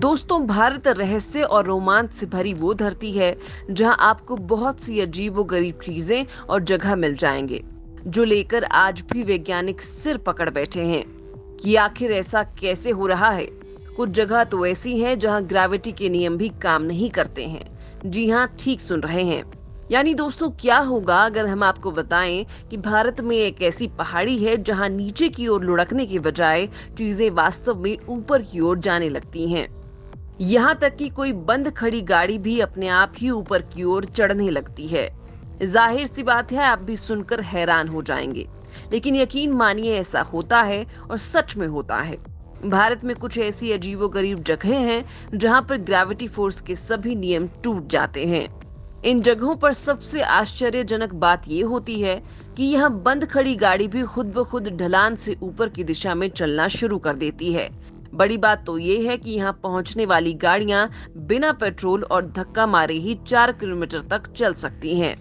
दोस्तों, भारत रहस्य और रोमांच से भरी वो धरती है जहां आपको बहुत सी अजीबोगरीब चीजें और जगह मिल जाएंगे, जो लेकर आज भी वैज्ञानिक सिर पकड़ बैठे हैं कि आखिर ऐसा कैसे हो रहा है। कुछ जगह तो ऐसी हैं जहां ग्रेविटी के नियम भी काम नहीं करते हैं। जी हाँ, ठीक सुन रहे हैं। यानी दोस्तों, क्या होगा अगर हम आपको बताएं कि भारत में एक ऐसी पहाड़ी है जहां नीचे की ओर लुढ़कने के बजाय चीजें वास्तव में ऊपर की ओर जाने लगती हैं। यहाँ तक कि कोई बंद खड़ी गाड़ी भी अपने आप ही ऊपर की ओर चढ़ने लगती है। जाहिर सी बात है, आप भी सुनकर हैरान हो जाएंगे, लेकिन यकीन मानिए ऐसा होता है और सच में होता है। भारत में कुछ ऐसी अजीबोगरीब जगहें हैं जहां पर ग्रेविटी फोर्स के सभी नियम टूट जाते हैं। इन जगहों पर सबसे आश्चर्यजनक बात ये होती है कि यहाँ बंद खड़ी गाड़ी भी खुद ब खुद ढलान से ऊपर की दिशा में चलना शुरू कर देती है। बड़ी बात तो ये है कि यहाँ पहुंचने वाली गाड़ियां बिना पेट्रोल और धक्का मारे ही 4 किलोमीटर तक चल सकती हैं,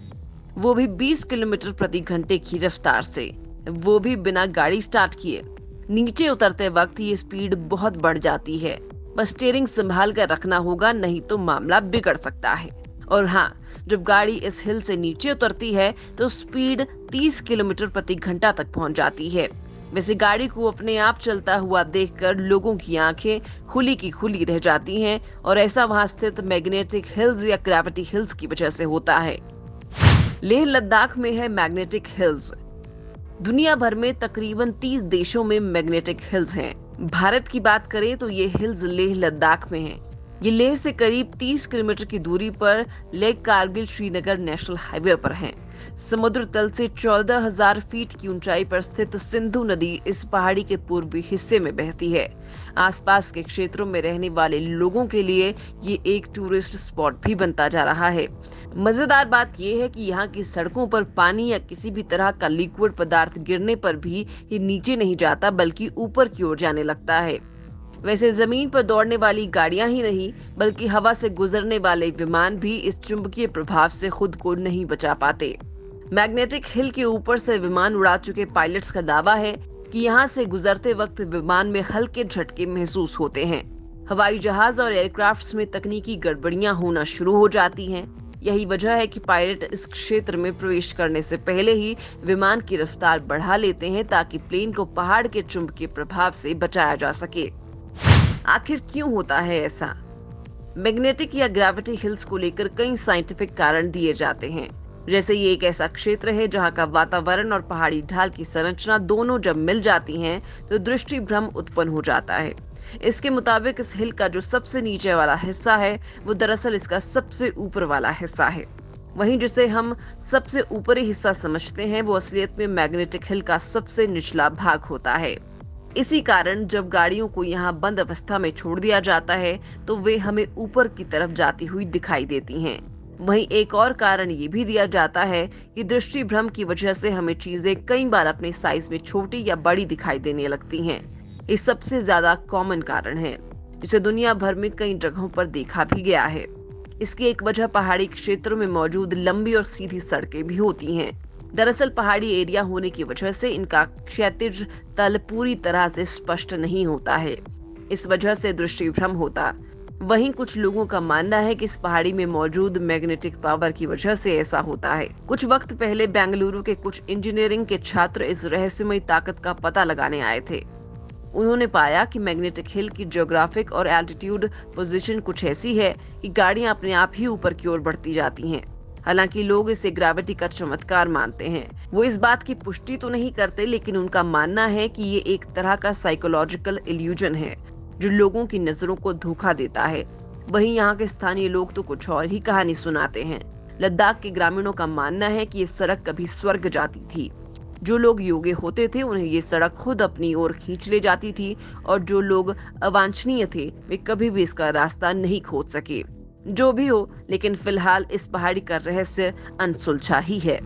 वो भी 20 किलोमीटर प्रति घंटे की रफ्तार से, वो भी बिना गाड़ी स्टार्ट किए। नीचे उतरते वक्त ये स्पीड बहुत बढ़ जाती है। बस स्टीयरिंग संभाल कर रखना होगा, नहीं तो मामला बिगड़ सकता है। और हाँ, जब गाड़ी इस हिल से नीचे उतरती है तो स्पीड 30 किलोमीटर प्रति घंटा तक पहुंच जाती है। वैसे गाड़ी को अपने आप चलता हुआ देखकर लोगों की आंखें खुली की खुली रह जाती हैं, और ऐसा वहां स्थित मैग्नेटिक हिल्स या ग्रेविटी हिल्स की वजह से होता है। लेह लद्दाख में है मैग्नेटिक हिल्स। दुनिया भर में तकरीबन 30 देशों में मैग्नेटिक हिल्स हैं। भारत की बात करें तो ये हिल्स लेह लद्दाख में हैं। ये लेह से करीब 30 किलोमीटर की दूरी पर लेह कारगिल श्रीनगर नेशनल हाईवे पर हैं। समुद्र तल से 14,000 फीट की ऊंचाई पर स्थित सिंधु नदी इस पहाड़ी के पूर्वी हिस्से में बहती है। आसपास के क्षेत्रों में रहने वाले लोगों के लिए ये एक टूरिस्ट स्पॉट भी बनता जा रहा है। मजेदार बात यह है कि यहाँ की सड़कों पर पानी या किसी भी तरह का लिक्विड पदार्थ गिरने पर भी ये नीचे नहीं जाता, बल्कि ऊपर की ओर जाने लगता है। वैसे जमीन पर दौड़ने वाली गाड़ियां ही नहीं, बल्कि हवा से गुजरने वाले विमान भी इस चुंबकीय प्रभाव से खुद को नहीं बचा पाते। मैग्नेटिक हिल के ऊपर से विमान उड़ा चुके पायलट्स का दावा है कि यहाँ से गुजरते वक्त विमान में हल्के झटके महसूस होते हैं। हवाई जहाज और एयरक्राफ्ट्स में तकनीकी गड़बड़ियां होना शुरू हो जाती हैं। यही वजह है कि पायलट इस क्षेत्र में प्रवेश करने से पहले ही विमान की रफ्तार बढ़ा लेते हैं, ताकि प्लेन को पहाड़ के चुंबकीय प्रभाव से बचाया जा सके। आखिर क्यों होता है ऐसा? मैग्नेटिक या ग्रेविटी हिल्स को लेकर कई साइंटिफिक कारण दिए जाते हैं। जैसे ये एक ऐसा क्षेत्र है जहाँ का वातावरण और पहाड़ी ढाल की संरचना दोनों जब मिल जाती हैं तो दृष्टि भ्रम उत्पन्न हो जाता है। इसके मुताबिक इस हिल का जो सबसे नीचे वाला हिस्सा है वो दरअसल इसका सबसे ऊपर वाला हिस्सा है। वहीं जिसे हम सबसे ऊपरी हिस्सा समझते हैं वो असलियत में मैग्नेटिक हिल का सबसे निचला भाग होता है। इसी कारण जब गाड़ियों को यहाँ बंद अवस्था में छोड़ दिया जाता है तो वे हमें ऊपर की तरफ जाती हुई दिखाई देती हैं। वहीं एक और कारण ये भी दिया जाता है कि दृष्टि भ्रम की वजह से हमें चीजें कई बार अपने साइज में छोटी या बड़ी दिखाई देने लगती हैं। ये सबसे ज्यादा कॉमन कारण है, जिसे दुनिया भर में कई जगहों पर देखा भी गया है। इसकी एक वजह पहाड़ी क्षेत्रों में मौजूद लंबी और सीधी सड़कें भी होती हैं। दरअसल पहाड़ी एरिया होने की वजह से इनका क्षैतिज तल पूरी तरह से स्पष्ट नहीं होता है। इस वजह से दृष्टि भ्रम होता। वहीं कुछ लोगों का मानना है कि इस पहाड़ी में मौजूद मैग्नेटिक पावर की वजह से ऐसा होता है। कुछ वक्त पहले बेंगलुरु के कुछ इंजीनियरिंग के छात्र इस रहस्यमयी ताकत का पता लगाने आए थे। उन्होंने पाया कि मैग्नेटिक हिल की जियोग्राफिक और एल्टीट्यूड पोजीशन कुछ ऐसी है कि गाड़ियां अपने आप ही ऊपर की ओर बढ़ती जाती हैं। हालांकि लोग इसे ग्रेविटी का चमत्कार मानते हैं। वो इस बात की पुष्टि तो नहीं करते, लेकिन उनका मानना है कि ये एक तरह का साइकोलॉजिकल इल्यूजन है जो लोगों की नजरों को धोखा देता है। वहीं यहाँ के स्थानीय लोग तो कुछ और ही कहानी सुनाते हैं। लद्दाख के ग्रामीणों का मानना है कि ये सड़क कभी स्वर्ग जाती थी। जो लोग योग्य होते थे उन्हें ये सड़क खुद अपनी ओर खींच ले जाती थी, और जो लोग अवांछनीय थे वे कभी भी इसका रास्ता नहीं खोज सके। जो भी हो, लेकिन फिलहाल इस पहाड़ी का रहस्य अनसुलझा ही है।